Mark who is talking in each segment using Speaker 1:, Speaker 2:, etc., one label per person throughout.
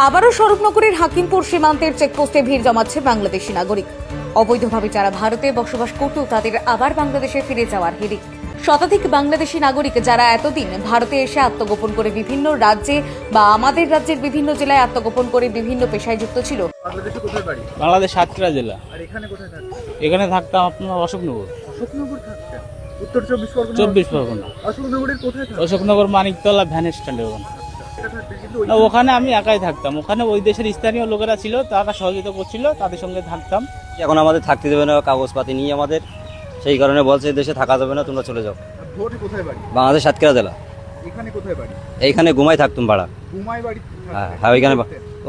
Speaker 1: আবারও স্বরূপনগরের হাকিমপুর সীমান্তের চেকপোস্টে ভিড় জমাচ্ছে বাংলাদেশি নাগরিক। অবৈধভাবে যারা ভারতে বসবাস করত তাদের আবার বাংলাদেশে ফিরে যাওয়ার হিড়িক। শতাধিক বাংলাদেশি নাগরিক যারা এতদিন ভারতে এসে আত্মগোপন করে বিভিন্ন রাজ্যে বা আমাদের রাজ্যের বিভিন্ন জেলায় আত্মগোপন করে বিভিন্ন পেশায় যুক্ত ছিল।
Speaker 2: বাংলাদেশে কোথায় বাড়ি?
Speaker 3: বাংলাদেশ সাতক্ষীরা জেলা।
Speaker 2: আর এখানে কোথায় থাকতেন?
Speaker 3: এখানে থাকতাম আপনার অশোকনগর।
Speaker 2: অশোকনগর থাকতেন? উত্তর 24 পরগনা?
Speaker 3: 24 পরগনা।
Speaker 2: অশোকনগরের কোথায় থাকতেন?
Speaker 3: অশোকনগর মানিকতলা ভ্যান স্ট্যান্ডে।
Speaker 2: এটা থাকতেন, কিন্তু
Speaker 3: না, ওখানে আমি একাই থাকতাম। ওখানে ওই দেশের স্থানীয় লোকেরা ছিল, তারা সহযোগিতা করছিল, তাদের সঙ্গে থাকতাম।
Speaker 4: এখন আমাদের থাকতে দেবে না, কাগজপাতি নিয়ে আমাদের, সেই কারণে বলছে এই দেশে থাকা যাবে না, তোমরা চলে যাও।
Speaker 2: ভোটে কোথায় বাড়ি?
Speaker 4: বাংলাদেশ সাতক্ষীরা জেলা।
Speaker 2: এখানে কোথায় বাড়ি?
Speaker 4: এইখানে ঘুমাই থাকতুম ভাড়া।
Speaker 2: ঘুমাই বাড়ি?
Speaker 4: হ্যাঁ, ওইখানে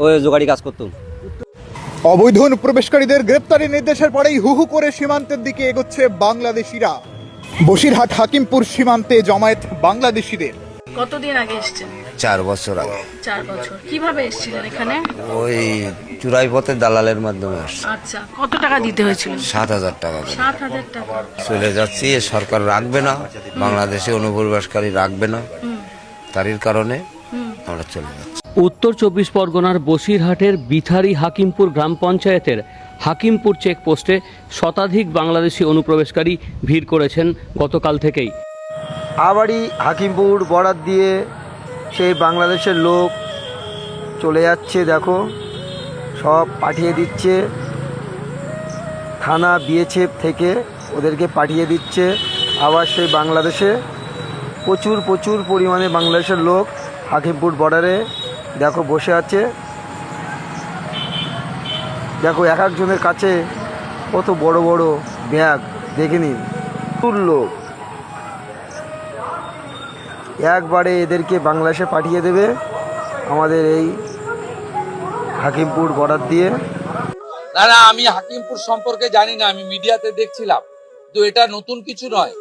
Speaker 4: ওই জোগাড়ি কাজ করতুম।
Speaker 2: অবৈধ অনুপ্রবেশকারীদের গ্রেপ্তারের নির্দেশের পরেই হু হু করে সীমান্তের দিকে এগোচ্ছে বাংলাদেশিরা। বসিরহাট হাকিমপুর সীমান্তে জমায়েত বাংলাদেশিদের।
Speaker 5: কতদিন আগে এসেছেন?
Speaker 6: 4 বছর আগে।
Speaker 5: 4 বছর। কিভাবে এসেছিলেন এখানে?
Speaker 6: ওই চুরাই পথে দালালের মাধ্যমে আসছে।
Speaker 5: আচ্ছা, কত টাকা দিতে হয়েছিল?
Speaker 6: 7,000 টাকা করে।
Speaker 5: 7,000 টাকা।
Speaker 6: চলে যাচ্ছি, এ সরকার রাখবে না, বাংলাদেশে অনুপ্রবেশকারী রাখবে না, তারই কারণে আমরা চলে যাচ্ছি।
Speaker 7: উত্তর 24 পরগনার বসিরহাটের বিথারি হাকিমপুর গ্রাম পঞ্চায়েতের হাকিমপুর চেকপোস্টে শতাধিক বাংলাদেশি অনুপ্রবেশকারী ভিড় করেছেন গতকাল থেকেই।
Speaker 8: আবারই হাকিমপুর বর্ডার দিয়ে সেই বাংলাদেশের লোক চলে যাচ্ছে। দেখো, সব পাঠিয়ে দিচ্ছে থানা বিএসএফ থেকে, ওদেরকে পাঠিয়ে দিচ্ছে আবার সেই বাংলাদেশে। প্রচুর পরিমাণে বাংলাদেশের লোক হাকিমপুর বর্ডারে দেখো বসে আছে। দেখো, এক একজনের কাছে কত বড় বড় ব্যাগ, দেখে নিন। লোক একবারে এদেরকে বাংলাদেশে পাঠিয়ে দেবে আমাদের এই হাকিমপুর বর্ডার দিয়ে।
Speaker 9: না, আমি হাকিমপুর সম্পর্কে জানি না, আমি মিডিয়াতে দেখছিলাম। তো এটা নতুন কিছু নয়,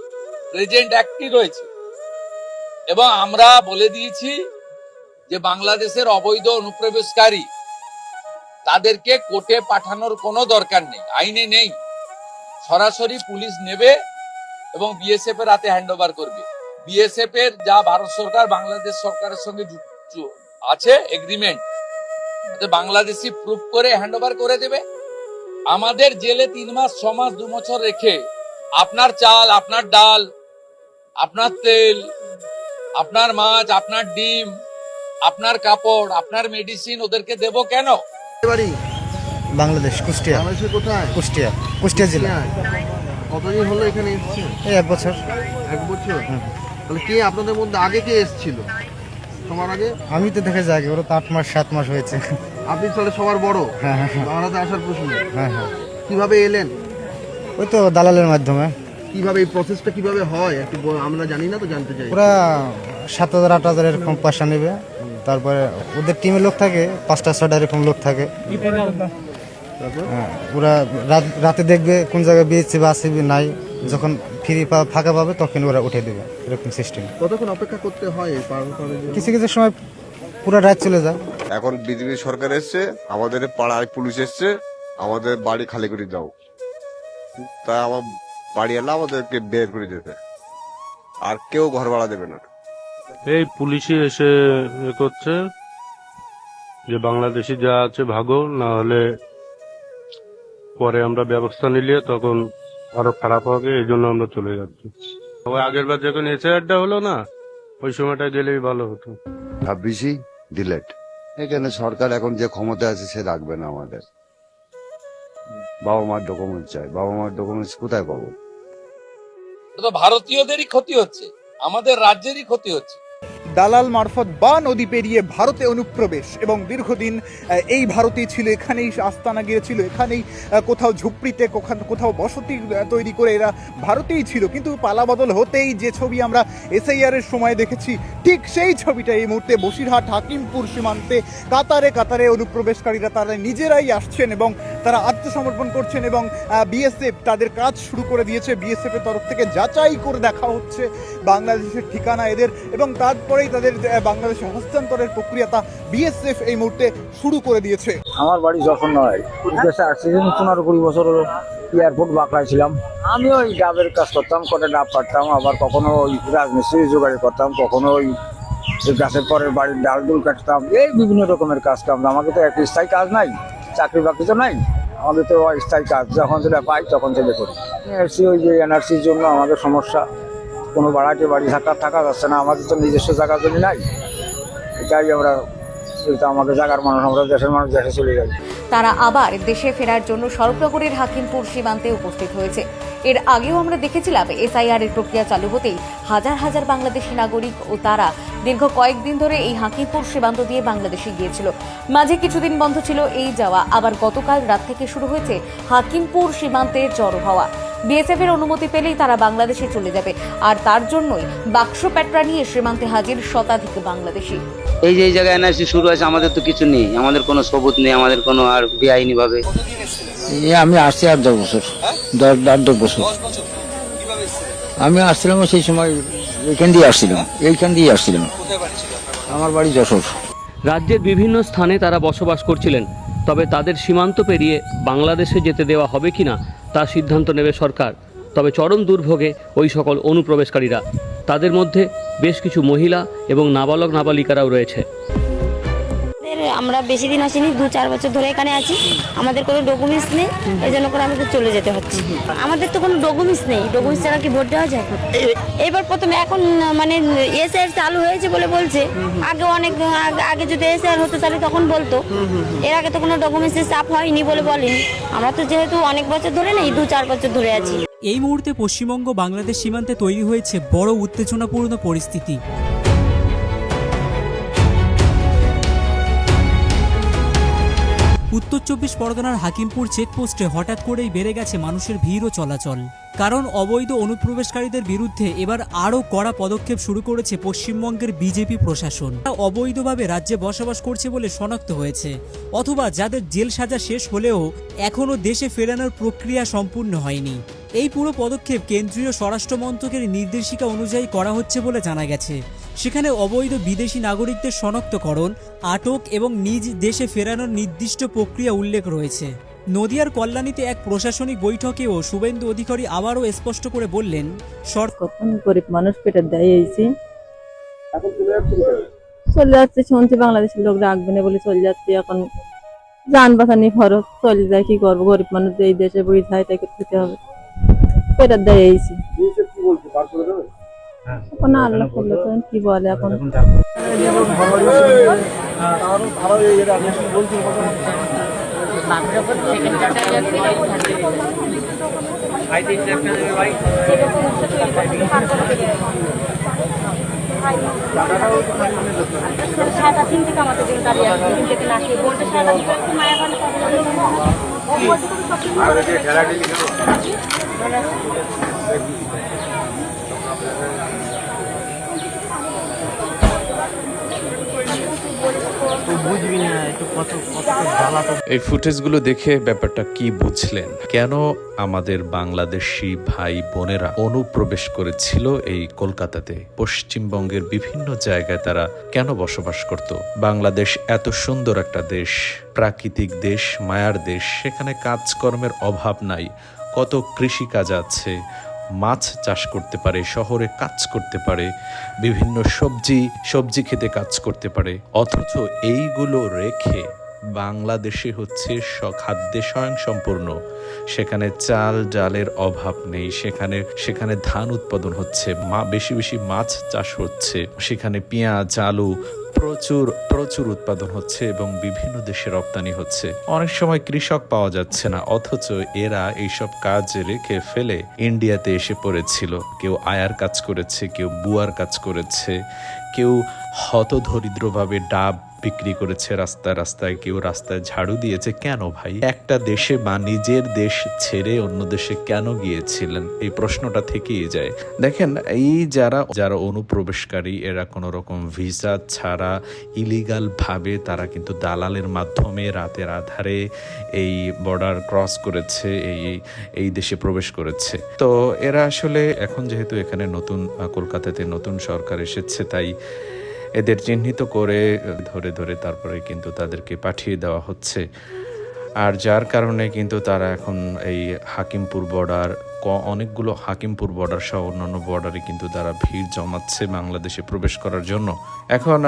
Speaker 9: প্রেজেন্ট অ্যাক্টই রয়েছে। এবং আমরা বলে দিয়েছি যে বাংলাদেশের অবৈধ অনুপ্রবেশকারী তাদেরকে কোর্টে পাঠানোর কোনো দরকার নেই, আইনে নেই। সরাসরি পুলিশ নেবে এবং বিএসএফ এর হাতে হ্যান্ড ওভার করবে। বিএসএফ এর যা ভারত সরকার বাংলাদেশ সরকারের সঙ্গে আছে এগ্রিমেন্ট, বাংলাদেশি প্রুফ করে হ্যান্ড ওভার করে দেবে। আমাদের জেলে 3 মাস 6 মাস 2 বছর রেখে আপনার চাল, আপনার ডাল, আপনার তেল, আপনার মাছ, আপনার ডিম, আপনার কাপড়, আপনার মেডিসিন ওদেরকে দেব কেন?
Speaker 10: বাংলাদেশ কুষ্টিয়া।
Speaker 2: বাংলাদেশের কোথায়?
Speaker 10: কুষ্টিয়া জেলা।
Speaker 2: কতদিন হলো এখানে এসেছেন?
Speaker 10: এই 1 বছর।
Speaker 2: 1 বছর? তাহলে কে আপনাদের মধ্যে আগে কে এসেছিল সবার আগে?
Speaker 10: আমি তো দেখে যাই, ওরা তো 8 মাস 7 মাস হয়েছে।
Speaker 2: আপনি তাহলে সবার বড়?
Speaker 10: হ্যাঁ।
Speaker 2: বাংলাদেশে আসার প্রশ্ন?
Speaker 10: হ্যাঁ।
Speaker 2: কিভাবে এলেন?
Speaker 10: ওই তো দালালের মাধ্যমে।
Speaker 2: কিভাবে এই প্রসেসটা কিভাবে হয় একটু আমরা জানি না, তো জানতে চাই।
Speaker 10: ওরা 7,000 8,000 এরকম পয়সা নেবে, তারপরে ওদের টিমে লোক থাকে 5টা 6টা এরকম লোক থাকে। ওরা রাতে দেখবে কোন জায়গায় বিএসসি বা আসিবি নাই, যখন ফ্রি ফাঁকা পাবে তখন ওরা উঠে দেবে, এরকম সিস্টেম।
Speaker 2: কতক্ষণ অপেক্ষা করতে হয়?
Speaker 10: কিছু সময় পুরো রাত চলে যায়।
Speaker 11: এখন বিজেপি সরকার এসছে, আমাদের পাড়ায় পুলিশ এসছে, আমাদের বাড়ি খালি করে দাও, তাই আমার বাড়ি এলে আমাদেরকে বের করে যেতে, আর কেউ ঘর ভাড়া দেবে না।
Speaker 12: এই পুলিশই এসে করছে যে বাংলাদেশি যা আছে ভাগো, না হলে পরে আমরা ব্যবস্থা নিলে তখন আরো খারাপ হবে, এই জন্য আমরা চলে যাচ্ছি। আগের বার যখন এসআইআরটা হলো না, ওই সময়টা গেলেই ভালো হতো।
Speaker 11: ভাবছি ডিলেট, এখানে সরকার এখন যে ক্ষমতা আছে সে রাখবে না আমাদের। বাবা মার ডকুমেন্ট চাই, বাবা মার ডকুমেন্টস কোথায় পাবো?
Speaker 9: তো ভারতীয়দেরই ক্ষতি হচ্ছে, আমাদের রাজ্যেরই ক্ষতি হচ্ছে।
Speaker 2: দালাল মারফত বা নদী পেরিয়ে ভারতে অনুপ্রবেশ, এবং দীর্ঘদিন এই ভারতেই ছিল, এখানেই আস্তানা গিয়েছিল, এখানেই কোথাও ঝুপড়িতে কোথাও বসতি তৈরি করে এরা ভারতেই ছিল। কিন্তু পালাবদল হতেই যে ছবি আমরা এসআইআর এর সময় দেখেছি, ঠিক সেই ছবিটা এই মুহূর্তে বসিরহাট হাকিমপুর সীমান্তে কাতারে অনুপ্রবেশকারীরা তারা নিজেরাই আসছেন এবং তারা আত্মসমর্পণ করছেন, এবং বিএসএফ তাদের কাজ শুরু করে দিয়েছে। বিএসএফ এর তরফ থেকে যাচাই করে দেখা হচ্ছে বাংলাদেশের ঠিকানা এদের, এবং তারপরেই তাদের বাংলাদেশে হস্তান্তরের প্রক্রিয়াটা বিএসএফ এই মুহূর্তে শুরু করে দিয়েছে।
Speaker 3: আমার বাড়ি যখন নয়, দেশে আসছি 15-20 বছর হলো। এয়ারপোর্ট বাঁকড়ায় ছিলাম, আমি ওই ডাবের কাজ করতাম, কটা ডাব পারতাম, আবার কখনো ওই রাজমিস্ত্রি জোগাড়ি করতাম, কখনো ওই এই গাছের পরের বাড়ির ডাল ডুল কাটতাম, এই বিভিন্ন রকমের কাজ কাম। আমাকে তো একটা স্থায়ী কাজ নাই, চাকরি বাকরি তো নাই, আমাদের তো অস্থায়ী কাজ, যখন যেটা পাই তখন সেটা করি। এনআরসি, ওই যে এনআরসির জন্য আমাদের সমস্যা, কোনো বাড়ি থাকা যাচ্ছে না, আমাদের তো নিজস্ব জায়গা জমি নাই, এটাই আমরা, এটা আমাদের জায়গার মানুষ, আমরা দেশের মানুষ দেশে চলে যাই।
Speaker 1: তারা আবার দেশে ফেরার জন্য স্বরূপনগরের হাকিমপুর সীমান্তে উপস্থিত হয়েছে। এর আগেও আমরা দেখেছিলাম এসআইআর এর প্রক্রিয়া চালু হতেই হাজার হাজার বাংলাদেশি নাগরিক ও তারা দীর্ঘ কয়েকদিন ধরে এই হাকিমপুর সীমান্ত দিয়ে বাংলাদেশে গিয়েছিল। মাঝে কিছুদিন বন্ধ ছিল এই যাওয়া, আবার গতকাল রাত থেকে শুরু হয়েছে হাকিমপুর সীমান্তে জড়ো হওয়া। বিএসএফ এর অনুমতি পেলেই তারা বাংলাদেশে চলে যাবে, আর তার জন্যই বাক্স প্যাটরা নিয়ে সীমান্তে হাজির শতাধিক বাংলাদেশি।
Speaker 4: এই যে এই জায়গায় এনআরসি শুরু হয়েছে, আমাদের তো কিছু নেই, আমাদের কোনো সবুত নেই, আমাদের কোনো আর বেআইনি ভাবে।
Speaker 3: আমি আসছি 8-10 বছর, 10 বছর আমি আসছিলাম। সেই সময় এইখান দিয়ে আসছিলাম, আমার বাড়ি যশোর।
Speaker 7: রাজ্যের বিভিন্ন স্থানে তারা বসবাস করছিলেন, তবে তাদের সীমান্ত পেরিয়ে বাংলাদেশে যেতে দেওয়া হবে কিনা তার সিদ্ধান্ত নেবে সরকার। তবে চরম দুর্ভোগে ওই সকল অনুপ্রবেশকারীরা, তাদের মধ্যে বেশ কিছু মহিলা এবং নাবালক নাবালিকারাও রয়েছে।
Speaker 13: আমরা বেশি দিন আসিনি, 2-4 বছর ধরে এখানে আছি, আমাদের কোনো ডকুমেন্টস নেই, এই জন্য করে আমাদের চলে যেতে হচ্ছে। আমাদের তো কোনো ডকুমেন্টস নেই, ডকুমেন্টস ছাড়া কি ভোট দেওয়া যায়? এবার প্রথমে এখন মানে এসআইআর চালু হয়েছে বলে বলছে, আগে অনেক আগে যদি এসআইআর হতো তাহলে তখন বলতো, এর আগে তো কোনো ডকুমেন্টসের চাপ হয়নি বলে বলেনি। আমরা তো যেহেতু অনেক বছর ধরে নেই, 2-4 বছর ধরে আছি।
Speaker 14: এই মুহূর্তে পশ্চিমবঙ্গ বাংলাদেশ সীমান্তে তৈরি হয়েছে বড় উত্তেজনাপূর্ণ পরিস্থিতি। উত্তর 24 পরগনার হাকিমপুর চেকপোস্টে হঠাৎ করেই বেড়ে গেছে মানুষের ভিড় ও চলাচল, কারণ অবৈধ অনুপ্রবেশকারীদের বিরুদ্ধে এবার আরও কড়া পদক্ষেপ শুরু করেছে পশ্চিমবঙ্গের বিজেপি প্রশাসন। অবৈধভাবে রাজ্যে বসবাস করছে বলে শনাক্ত হয়েছে, অথবা যাদের জেল সাজা শেষ হলেও এখনও দেশে ফেরানোর প্রক্রিয়া সম্পূর্ণ হয়নি। এই পুরো পদক্ষেপ কেন্দ্রীয় স্বরাষ্ট্র মন্ত্রকের নির্দেশিকা অনুযায়ী করা হচ্ছে বলে জানা গেছে। সেখানে অবৈধ বিদেশি নাগরিকদের শনাক্তকরণ, আটক এবং নিজ দেশে ফেরানোর নির্দিষ্ট প্রক্রিয়া উল্লেখ রয়েছে। নদিয়ার কল্যাণীতে এক প্রশাসনিক বৈঠকেও শুভেন্দু অধিকারী আবারও স্পষ্ট করে বললেন, সরকার
Speaker 13: গরিব মানুষ পেটের দায়ী হয়েছে, চলে যাচ্ছে, শুনছি বাংলাদেশের লোক রাখবে না বলে চলে যাচ্ছে। এখন যান বাঁচানি খরচ, চলে যায়, কি করবো? গরিব মানুষ এই দেশে বই যায়, তাই করতে হবে, পেটের দায়ী হয়েছে। এখন আল্লাহ করলো, কি বলে এখন।
Speaker 15: এই ফুটেজগুলো দেখে ব্যাপারটা কি বুঝলেন? কেন আমাদের বাংলাদেশি ভাই বোনেরা অনুপ্রবেশ করেছিল এই কলকাতাতে? পশ্চিমবঙ্গের বিভিন্ন জায়গায় তারা কেন বসবাস করত? বাংলাদেশ এত সুন্দর একটা দেশ, প্রাকৃতিক দেশ, মায়ার দেশ, সেখানে কাজকর্মের অভাব নাই, কত কৃষিকাজ আছে, মাছ চাষ করতে পারে, শহরে কাজ করতে পারে, বিভিন্ন সবজি খেতে কাজ করতে পারে। অথচ এইগুলো রেখে বাংলাদেশে হচ্ছে খাদ্যে স্বয়ংসম্পূর্ণ, সেখানে চাল ডালের অভাব নেই, সেখানে ধান উৎপাদন হচ্ছে, বেশি বেশি মাছ চাষ হচ্ছে, সেখানে পেঁয়াজ আলু প্রচুর উৎপাদন হচ্ছে এবং বিভিন্ন দেশে রপ্তানি হচ্ছে। অনেক সময় কৃষক পাওয়া যাচ্ছে না, অথচ এরা এইসব কাজ রেখে ফেলে ইন্ডিয়াতে এসে পড়েছিল। কেউ আয়ার কাজ করেছে, কেউ বুয়ার কাজ করেছে, কেউ হতদরিদ্রভাবে ডাব বিক্রি করেছে রাস্তায় রাস্তায়, কেউ রাস্তায় ঝাড়ু দিয়েছে। কেন ভাই? একটা দেশে বা নিজের দেশ ছেড়ে অন্য দেশে কেন গিয়েছিলেন? এই প্রশ্নটা থেকেই যায়। দেখেন, এই যারা অনুপ্রবেশকারী, এরা কোনো রকম ভিসা ছাড়া ইলিগাল ভাবে তারা কিন্তু দালালের মাধ্যমে রাতের আধারে এই বর্ডার ক্রস করেছে, এই দেশে প্রবেশ করেছে। তো এরা আসলে এখন যেহেতু এখানে কলকাতাতে নতুন সরকার এসেছে, তাই এদের চিহ্নিত করে ধরে তারপরে কিন্তু তাদেরকে পাঠিয়ে দেওয়া হচ্ছে। আর যার কারণে কিন্তু তারা এখন এই হাকিমপুর বর্ডার অনেকগুলো হাকিমপুর বর্ডার সহ অন্যান্য বর্ডারে কিন্তু তারা ভিড় জমাচ্ছে বাংলাদেশে প্রবেশ করার জন্য। এখন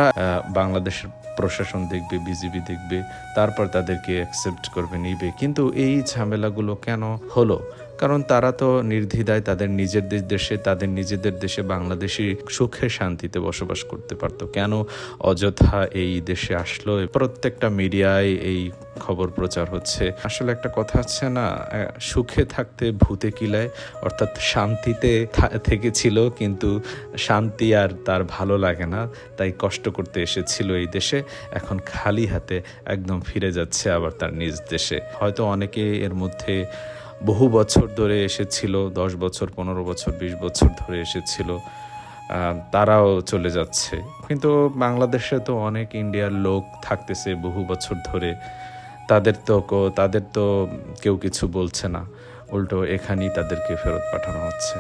Speaker 15: বাংলাদেশের প্রশাসন দেখবে, বিজিবি দেখবে, তারপর তাদেরকে অ্যাকসেপ্ট করবে, নিবে। কিন্তু এই ঝামেলাগুলো কেন হলো? কারণ তারা তো নির্দ্বিধায় তাদের নিজেদের দেশে, তাদের নিজেদের দেশে বাংলাদেশি সুখে শান্তিতে বসবাস করতে পারতো। কেন অযথা এই দেশে আসলো? প্রত্যেকটা মিডিয়ায় এই খবর প্রচার হচ্ছে। আসলে একটা কথা আছে না, সুখে থাকতে ভূতে কিলায়, অর্থাৎ শান্তিতে থেকেছিল কিন্তু শান্তি আর তার ভালো লাগে না, তাই কষ্ট করতে এসেছিল এই দেশে। এখন খালি হাতে একদম ফিরে যাচ্ছে আবার তার নিজ দেশে। হয়তো অনেকে এর মধ্যে বহু বছর ধরে এসেছিল, 10 বছর, 15 বছর, 20 বছর ধরে এসেছিল, তারাও চলে যাচ্ছে। কিন্তু বাংলাদেশে তো অনেক ইন্ডিয়ার লোক থাকতেছে বহু বছর ধরে, তাদের তো কেউ কিছু বলছে না, উল্টো এখানেই তাদেরকে ফেরত পাঠানো হচ্ছে।